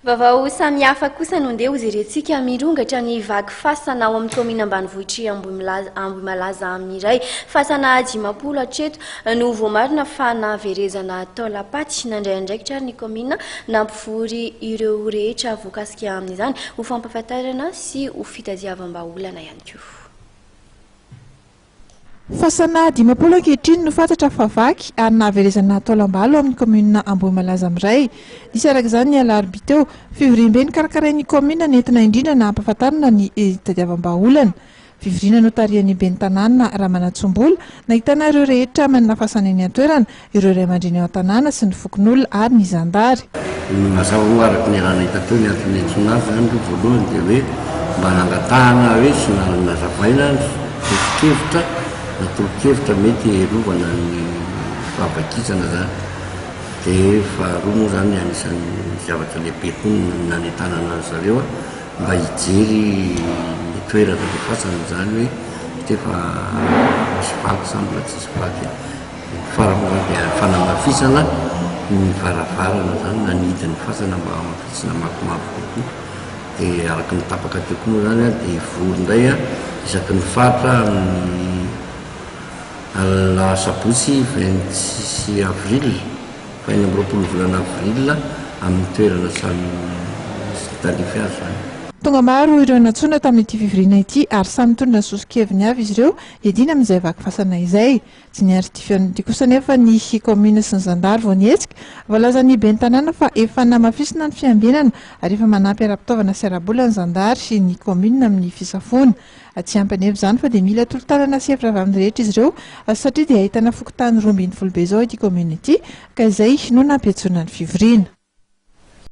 Vavao samihafa kosa no ndeha hozerentsika mirongatra ny vaky fasana ao amin'ny komina ambanivohitra Ambohimalaza amin'iray. Fasana Dimapolo hatreto no voamarina fa naverezana taolapaty nandray andraikitra ny komina nampivory ireo rehetra voakasika amin'izany ho fampahafantarana sy ho fitadiavam-baolana ihany koa. Fasana Dimapolo ankehitriny no fantatra fa vaky ary nahaverezana taolam-balo amin'ny komina Ambohimalaza amin'iray. Nisy araka izany ny alarobia teo fivoriam-be ny karakarain'ny komina nentina indrindra na hampahafantarana ny tadiavam-baolana. Fivoriana notarian'ny ben'ny tanàna Ramanantsombola nahitana ireo rehetra manana fasana eny an-toerana, ireo ray aman-dreny ao an-tanàna sy ny fokon'olona ary ny zandary. Mazava araka ny raha nahita teo ny antony antsoina azy zany voalohany dia hoe mba nangatahana hoe sy nazavaina torohevitra natorohevitra mety rovana ny fahavakizana zany. Dia faharoa moa zany anisan'ny zavatra lehibe koa nanentanana zareo mba hijery ny toerana dia fasana zany hoe tefa misy vaky sambola tsisy vaky. Faramora dia fanamafisana ny varavarana zany nanidin'ny fasana mba mafisina mafimafy kokoa. Dia araka ny tapaka teo koa moa zany dia vory indray isaky ny fatra amin'ny Sabotsy 26 avril, faina amby roapolo volana avril amin'ny toerana samy talify azy zany. Tonga maro ireo natsoina tamin'ity fivoriana ity ary samy mitondra ny soso-keviny avy izy ireo hiadina amin'izay vaky fasana izay. Tsy niary ity kosa nefa ny komina sy ny zandary vao nihetsika voalazan'ny ben'ny tanàna fa efa namafisina ny fiambinana ary efa manampy ara-pitaovana sy ara-bola ny zandary sy ny komina amin'ny fisafoana. Tsy ampy anevo izany fa dia mila tolo-tanana sy hevitra avy amin'ny rehetra izy ireo satria dia ahitana fokontany 220 be izao ity komina ity ka izay no nampiantsoana ny fivoriana.